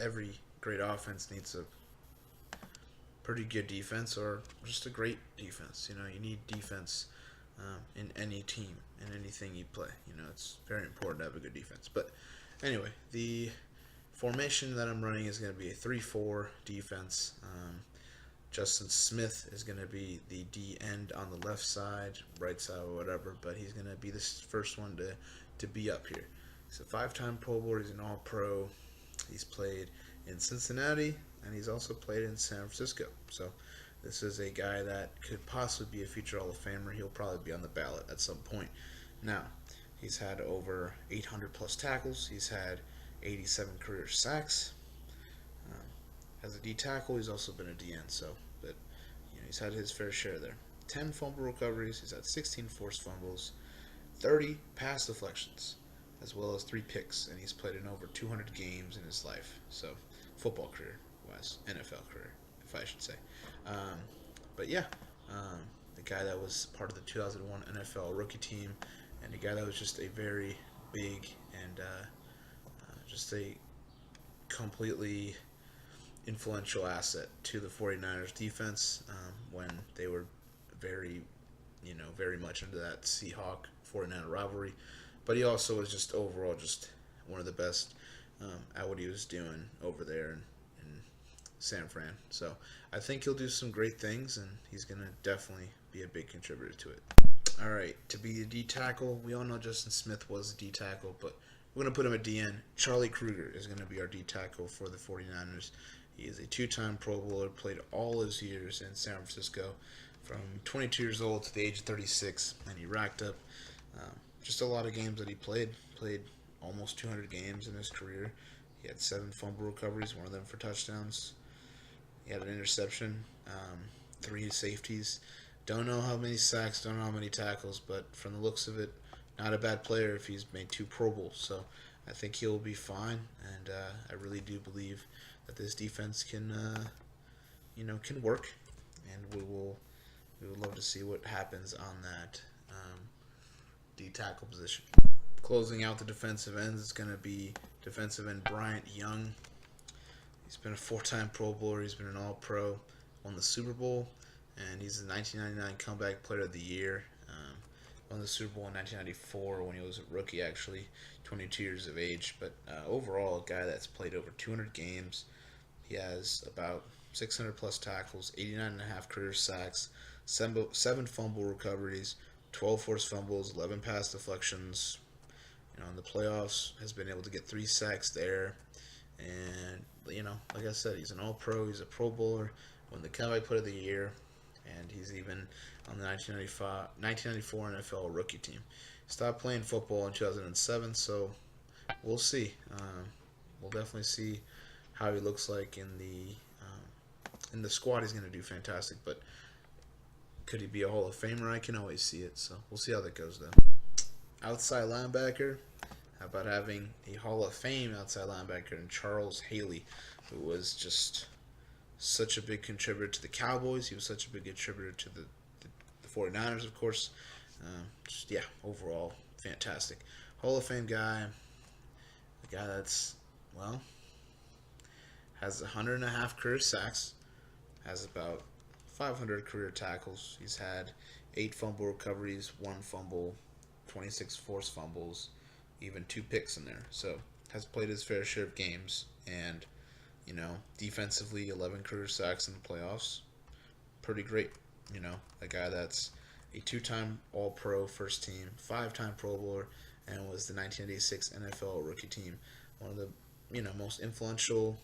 every great offense needs a pretty good defense or just a great defense. You need defense in any team, in anything you play. It's very important to have a good defense. But anyway, the formation that I'm running is going to be a 3-4 defense. Justin Smith is going to be the D end on the left side, right side, or whatever, but he's going to be the first one to be up here. He's a 5-time Pro Bowler. He's an All Pro. He's played in Cincinnati, and he's also played in San Francisco. So this is a guy that could possibly be a future Hall of Famer. He'll probably be on the ballot at some point. Now, he's had over 800 plus tackles. He's had 87 career sacks. As a D tackle, he's also been a DN, so but he's had his fair share there. 10 fumble recoveries. He's had 16 forced fumbles, 30 pass deflections, as well as 3 picks, and he's played in over 200 games in his life. So, football career wise, NFL career, if I should say. But yeah, the guy that was part of the 2001 NFL rookie team, and the guy that was just a very big and just a completely influential asset to the 49ers defense when they were very, very much into that Seahawk 49er rivalry. But he also was just overall just one of the best at what he was doing over there in San Fran. So I think he'll do some great things, and he's going to definitely be a big contributor to it. All right, to be a D tackle, we all know Justin Smith was a D tackle, but we're going to put him at DN. Charlie Kruger is going to be our D tackle for the 49ers. He is a 2-time Pro Bowler, played all his years in San Francisco from 22 years old to the age of 36, and he racked up just a lot of games that he played. Played almost 200 games in his career. He had 7 fumble recoveries, one of them for touchdowns. He had an interception, 3 safeties. Don't know how many sacks, don't know how many tackles, but from the looks of it, not a bad player if he's made 2 Pro Bowls. So I think he'll be fine, and I really do believe that this defense can work, and we would love to see what happens on that D tackle position. Closing out the defensive ends is going to be defensive end Bryant Young. He's been a 4-time Pro Bowler. He's been an All Pro, won the Super Bowl, and he's the 1999 Comeback Player of the Year. Won the Super Bowl in 1994 when he was a rookie, actually, 22 years of age. But overall, a guy that's played over 200 games. He has about 600 plus tackles, 89.5 career sacks, 7 fumble recoveries, 12 forced fumbles, 11 pass deflections. In the playoffs, has been able to get 3 sacks there. And, like I said, he's an All-Pro. He's a Pro Bowler. Won the Comeback Player of the Year. And he's even on the 1994 NFL rookie team. Stopped playing football in 2007, so we'll see. We'll definitely see how he looks like in the squad. He's going to do fantastic, but could he be a Hall of Famer? I can always see it, so we'll see how that goes then. Outside linebacker, how about having a Hall of Fame outside linebacker in Charles Haley, who was just such a big contributor to the Cowboys. He was such a big contributor to the 49ers, of course. Overall, fantastic. Hall of Fame guy. A guy that's, has 100.5 career sacks, has about 500 career tackles. He's had 8 fumble recoveries, 1 fumble, 26 forced fumbles, even 2 picks in there. So, has played his fair share of games, and defensively, 11 career sacks in the playoffs. Pretty great. A guy that's a 2-time All-Pro first team, 5-time Pro Bowler, and was the 1986 NFL rookie team. One of the, most influential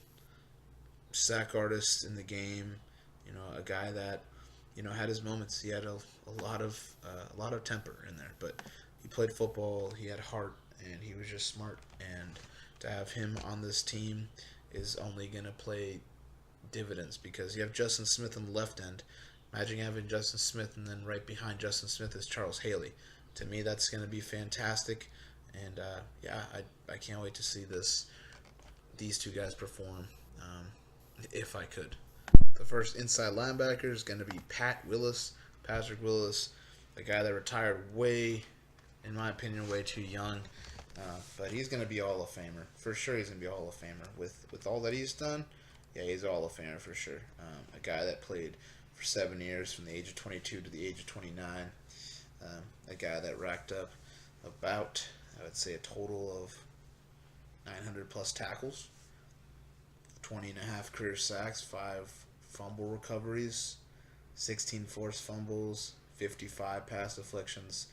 sack artists in the game. A guy that, had his moments. He had a lot of temper in there, but he played football. He had heart, and he was just smart. And to have him on this team is only going to play dividends because you have Justin Smith on the left end. Imagine having Justin Smith, and then right behind Justin Smith is Charles Haley. To me, that's going to be fantastic, and I can't wait to see these 2 guys perform. If I could, the first inside linebacker is going to be Patrick Willis, the guy that retired in my opinion, way too young. But he's going to be a Hall of Famer for sure. He's going to be a Hall of Famer with all that he's done. Yeah, he's a Hall of Famer for sure. A guy that played for 7 years from the age of 22 to the age of 29. A guy that racked up about, I would say, a total of 900 plus tackles, 20 and a half career sacks, 5 fumble recoveries, 16 forced fumbles, 55 pass deflections,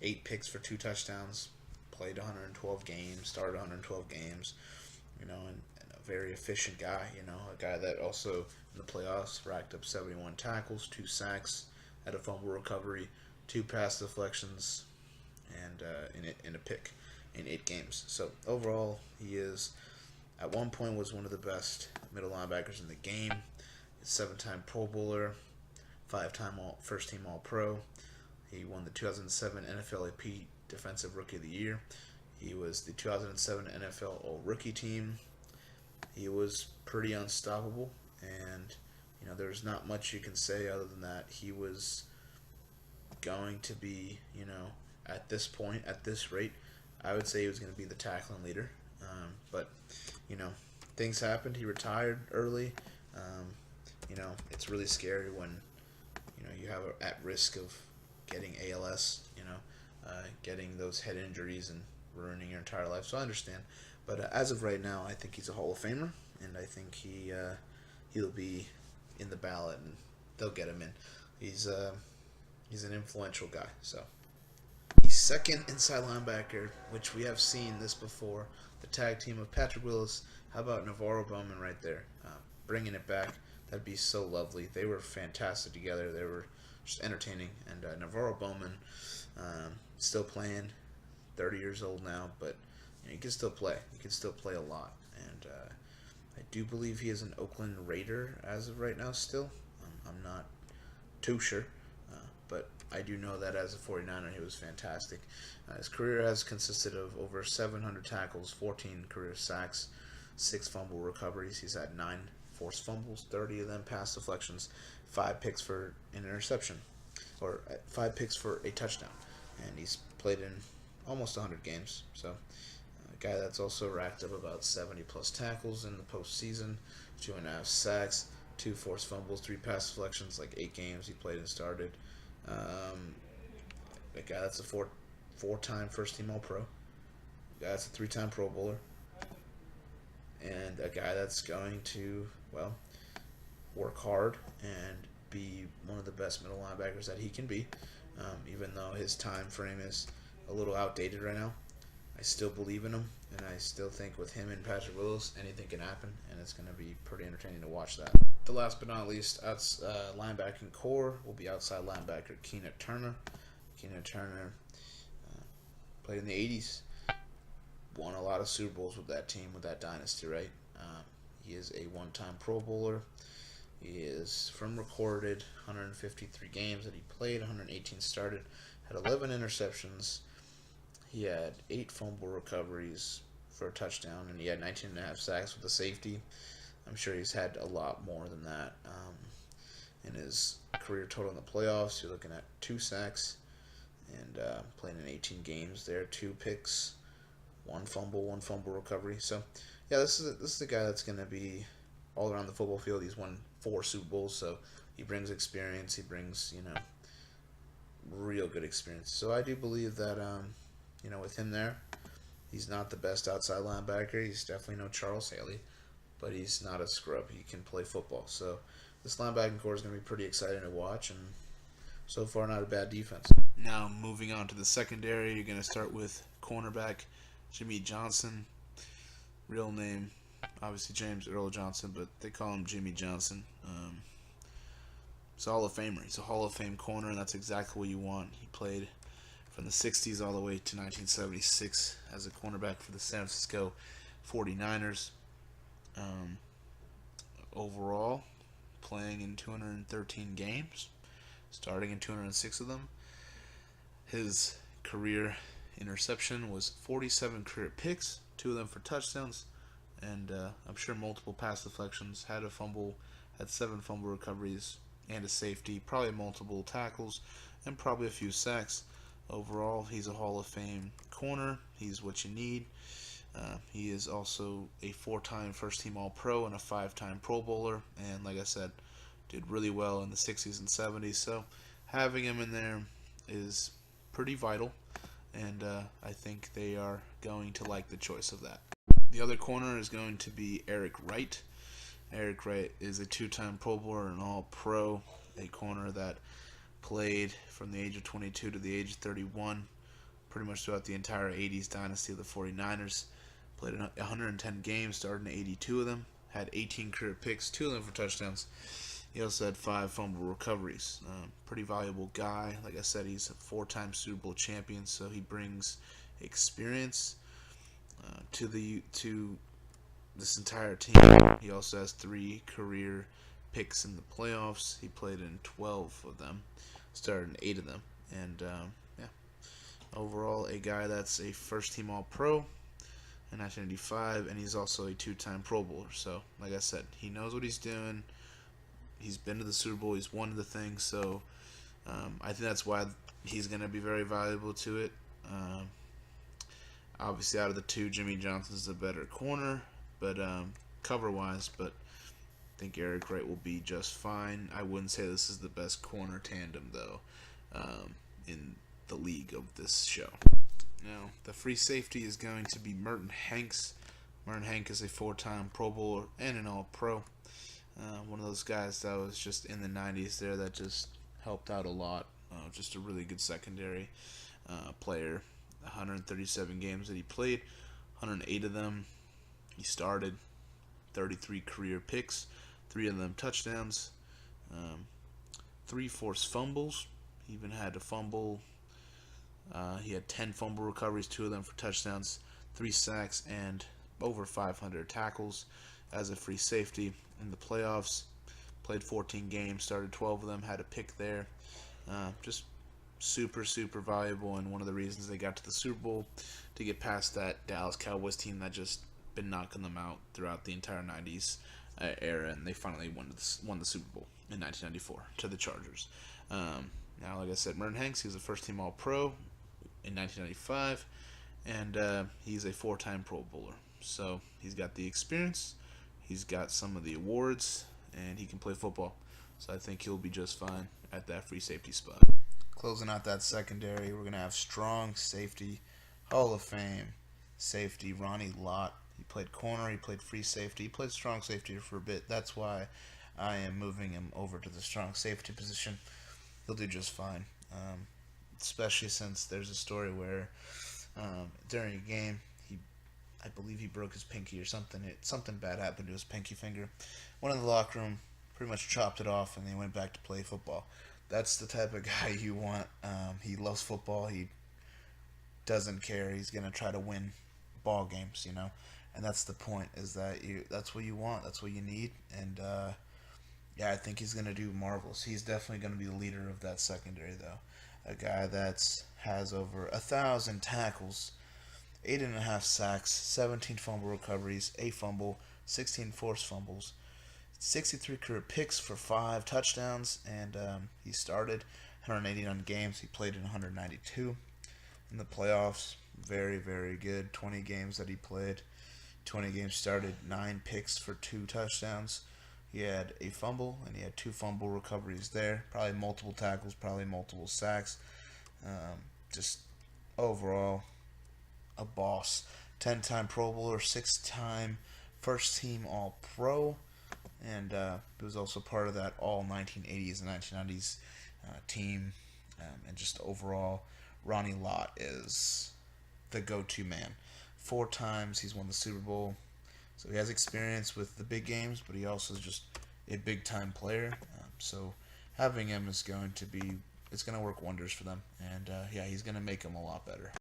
8 picks for 2 touchdowns, played 112 games, started 112 games, and a very efficient guy, a guy that also in the playoffs racked up 71 tackles, 2 sacks, had a fumble recovery, 2 pass deflections, and in a pick in 8 games. So overall, he is at one point was one of the best middle linebackers in the game. He's 7-time Pro Bowler, 5-time first team All Pro. He won the 2007 NFL AP Defensive Rookie of the Year. He was the 2007 NFL All Rookie Team. He was pretty unstoppable, and there's not much you can say other than that. He was going to be, at this point, at this rate, I would say he was going to be the tackling leader. But things happened. He retired early. It's really scary when you have at risk of getting ALS. Getting those head injuries and ruining your entire life. So I understand. But as of right now, I think he's a Hall of Famer, and I think he'll be in the ballot, and they'll get him in. He's an influential guy. So the second inside linebacker, which we have seen this before, the tag team of Patrick Willis. How about NaVorro Bowman right there, bringing it back? That'd be so lovely. They were fantastic together. They were just entertaining. And NaVorro Bowman, still playing, 30 years old now, but he can still play. He can still play a lot. And I do believe he is an Oakland Raider as of right now still. I'm not too sure, but I do know that as a 49er, he was fantastic. His career has consisted of over 700 tackles, 14 career sacks, 6 fumble recoveries. He's had 9 forced fumbles, 30 of them pass deflections, 5 picks for an interception, or 5 picks for a touchdown. And he's played in almost 100 games. So a guy that's also racked up about 70 plus tackles in the postseason, 2.5 sacks, 2 forced fumbles, 3 pass deflections, like 8 games he played and started. A guy that's a four-time first team All Pro. A guy that's a 3-time Pro Bowler. And a guy that's going to, work hard and be one of the best middle linebackers that he can be. Even though his time frame is a little outdated right now, I still believe in him, and I still think with him and Patrick Willis, anything can happen, and it's going to be pretty entertaining to watch that. The last but not least, linebacking core will be outside linebacker Keena Turner. Keena Turner played in the 80s, won a lot of Super Bowls with that team, with that dynasty, right? He is a 1-time Pro Bowler. He is from recorded 153 games that he played, 118 started, had 11 interceptions. He had 8 fumble recoveries for a touchdown, and he had 19.5 sacks with a safety. I'm sure he's had a lot more than that in his career total in the playoffs. You're looking at 2 sacks and playing in 18 games there, 2 picks, 1 fumble recovery. So, yeah, this is the guy that's going to be all around the football field. He's won 4 Super Bowls, so he brings experience. He brings, real good experience. So I do believe that, with him there, he's not the best outside linebacker. He's definitely no Charles Haley, but he's not a scrub. He can play football. So this linebacking core is going to be pretty exciting to watch, and so far not a bad defense. Now moving on to the secondary, you're going to start with cornerback Jimmy Johnson. Real name, obviously James Earl Johnson, but they call him Jimmy Johnson. He's a Hall of Famer. He's a Hall of Fame corner, and that's exactly what you want. He played from the 60s all the way to 1976 as a cornerback for the San Francisco 49ers. Overall, playing in 213 games, starting in 206 of them. His career interception was 47 career picks, 2 of them for touchdowns, and I'm sure multiple pass deflections, had a fumble, had 7 fumble recoveries, and a safety, probably multiple tackles, and probably a few sacks. Overall, he's a Hall of Fame corner. He's what you need. He is also a 4-time first team All Pro and a 5-time Pro Bowler. And like I said, did really well in the 60s and 70s. So having him in there is pretty vital. And I think they are going to like the choice of that. The other corner is going to be Eric Wright. Eric Wright is a 2-time Pro Bowler and All Pro, a corner that played from the age of 22 to the age of 31, pretty much throughout the entire 80s dynasty of the 49ers. Played 110 games, started in 82 of them, had 18 career picks, 2 of them for touchdowns. He also had 5 fumble recoveries. Pretty valuable guy. Like I said, he's a 4-time Super Bowl champion, so he brings experience to this entire team. He also has 3 career picks in the playoffs. He played in 12 of them, started in 8 of them, and yeah, overall a guy that's a first-team All-Pro in 1995, and he's also a 2-time Pro Bowler. So, like I said, he knows what he's doing. He's been to the Super Bowl. He's won the thing. So, I think that's why he's going to be very valuable to it. Obviously, out of the 2, Jimmy Johnson's the better corner, but cover-wise, but I think Eric Wright will be just fine. I wouldn't say this is the best corner tandem, though, in the league of this show. Now, the free safety is going to be Merton Hanks. Merton Hanks is a 4-time Pro Bowler and an All-Pro. One of those guys that was just in the 90s there that just helped out a lot. Just a really good secondary player. 137 games that he played, 108 of them he started, 33 career picks, 3 of them touchdowns, 3 forced fumbles. He even had a fumble. He had 10 fumble recoveries, 2 of them for touchdowns, 3 sacks, and over 500 tackles as a free safety in the playoffs. Played 14 games, started 12 of them, had a pick there. Just super, super valuable, and one of the reasons they got to the Super Bowl to get past that Dallas Cowboys team that just been knocking them out throughout the entire 90s era, and they finally won the Super Bowl in 1994 to the Chargers. Now, like I said, Merton Hanks, he was a first-team All-Pro in 1995, and he's a 4-time Pro Bowler. So he's got the experience, he's got some of the awards, and he can play football. So I think he'll be just fine at that free safety spot. Closing out that secondary, we're going to have strong safety, Hall of Fame safety, Ronnie Lott. He played corner, he played free safety, he played strong safety for a bit. That's why I am moving him over to the strong safety position. He'll do just fine, especially since there's a story where during a game, I believe he broke his pinky or something. Something bad happened to his pinky finger. Went in the locker room, pretty much chopped it off, and they went back to play football. That's the type of guy you want. He loves football. He doesn't care. He's gonna try to win ball games, and that's the point. Is that that's what you want. That's what you need. And yeah, I think he's gonna do marvelous. He's definitely gonna be the leader of that secondary, though. A guy that has over 1,000 tackles, 8.5 sacks, 17 fumble recoveries, a fumble, 16 forced fumbles, 63 career picks for 5 touchdowns, and he started 189 games. He played in 192 in the playoffs. Very, very good. 20 games that he played. 20 games started, 9 picks for 2 touchdowns. He had a fumble, and he had 2 fumble recoveries there. Probably multiple tackles, probably multiple sacks. Just overall, a boss. 10-time Pro Bowler, 6-time first-team All-Pro. And he was also part of that all 1980s and 1990s team. And just overall, Ronnie Lott is the go-to man. 4 times he's won the Super Bowl. So he has experience with the big games, but he also is just a big-time player. So having him is going to work wonders for them. And yeah, he's going to make them a lot better.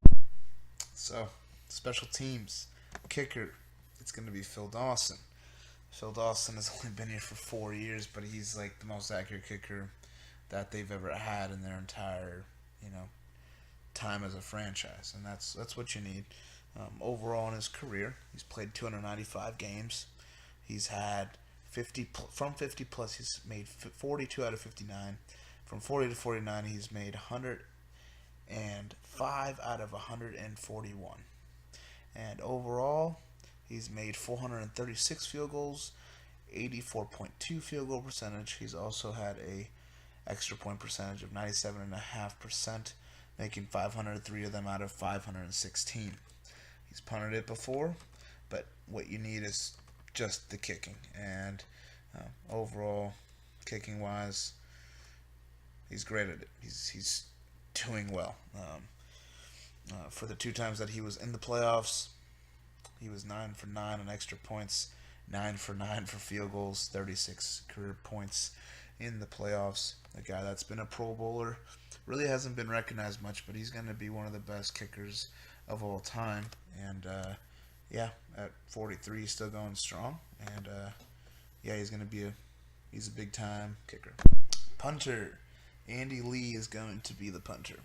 So, special teams. Kicker, it's going to be Phil Dawson. Phil Dawson has only been here for 4 years, but he's like the most accurate kicker that they've ever had in their entire, time as a franchise, and that's what you need. Overall in his career, he's played 295 games. He's had 50 plus. He's made 42 out of 59. From 40 to 49, he's made and 5 out of 141. And overall, he's made 436 field goals, 84.2 field goal percentage. He's also had a extra point percentage of 97.5%, making 503 of them out of 516. He's punted it before, but what you need is just the kicking. And overall, kicking wise, he's great at it. He's doing well. For the 2 times that he was in the playoffs, he was 9 for 9 on extra points, 9 for 9 for field goals, 36 career points in the playoffs. A guy that's been a Pro Bowler, really hasn't been recognized much, but he's going to be one of the best kickers of all time. And yeah, at 43, he's still going strong. And yeah, he's a big time kicker. Punter. Andy Lee is going to be the punter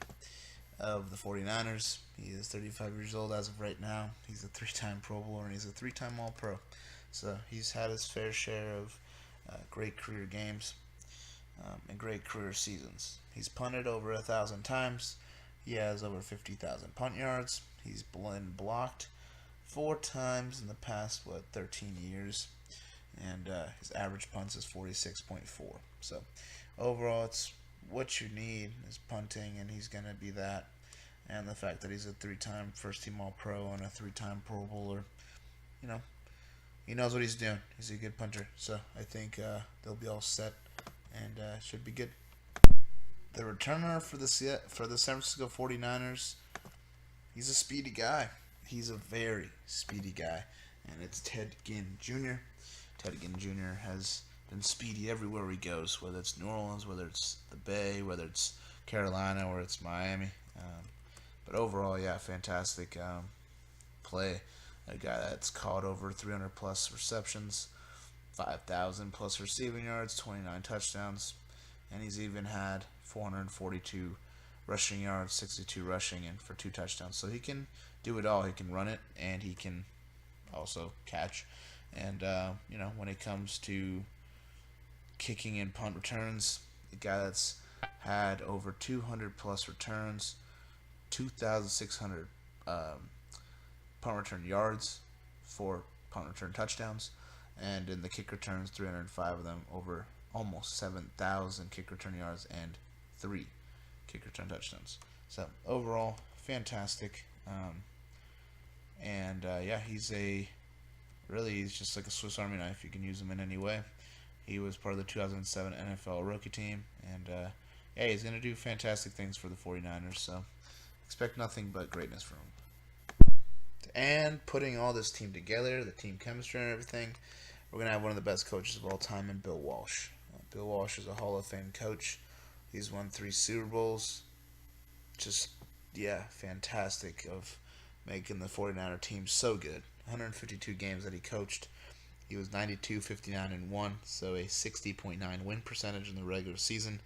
of the 49ers. He is 35 years old as of right now. He's a 3-time Pro Bowler and he's a 3-time All-Pro. So he's had his fair share of great career games and great career seasons. He's punted over 1,000 times. He has over 50,000 punt yards. He's been blocked 4 times in the past 13 years, and his average punts is 46.4. So overall, it's what you need is punting, and he's going to be that. And the fact that he's a 3-time first-team All-Pro and a 3-time Pro Bowler, you know, he knows what he's doing. He's a good punter. So I think they'll be all set and should be good. The returner for the San Francisco 49ers, he's a speedy guy. He's a very speedy guy, and it's Ted Ginn Jr. Ted Ginn Jr. has been speedy everywhere he goes, whether it's New Orleans, whether it's the Bay, whether it's Carolina, or it's Miami. But overall, yeah, fantastic play. A guy that's caught over 300 plus receptions, 5,000 plus receiving yards, 29 touchdowns, and he's even had 442 rushing yards, 62 rushing, and for 2 touchdowns. So he can do it all. He can run it, and he can also catch. And when it comes to kicking and punt returns, the guy that's had over 200 plus returns, 2,600 punt return yards, 4 punt return touchdowns, and in the kick returns, 305 of them, over almost 7,000 kick return yards and 3 kick return touchdowns. So overall, fantastic. Yeah, he's just like a Swiss Army knife. You can use him in any way. He was part of the 2007 NFL rookie team, and yeah, he's going to do fantastic things for the 49ers, so expect nothing but greatness from him. And putting all this team together, the team chemistry and everything, we're going to have one of the best coaches of all time in Bill Walsh. Bill Walsh is a Hall of Fame coach. He's won 3 Super Bowls. Just, yeah, fantastic of making the 49er team so good. 152 games that he coached. He was 92, 59, and 1, so a 60.9 win percentage in the regular season.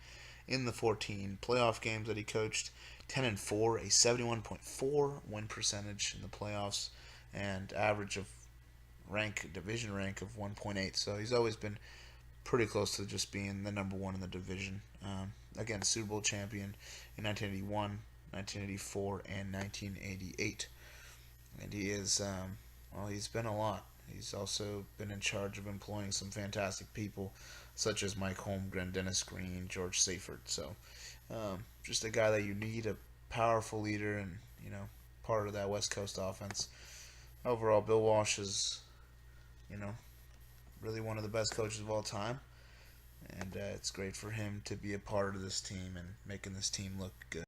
In the 14 playoff games that he coached, 10 and 4, a 71.4 win percentage in the playoffs, and average of division rank of 1.8. So he's always been pretty close to just being the number 1 in the division. Again, Super Bowl champion in 1981, 1984, and 1988. And he is, he's been a lot. He's also been in charge of employing some fantastic people, such as Mike Holmgren, Dennis Green, George Seifert. So, just a guy that you need, a powerful leader, and part of that West Coast offense. Overall, Bill Walsh is, really one of the best coaches of all time, and it's great for him to be a part of this team and making this team look good.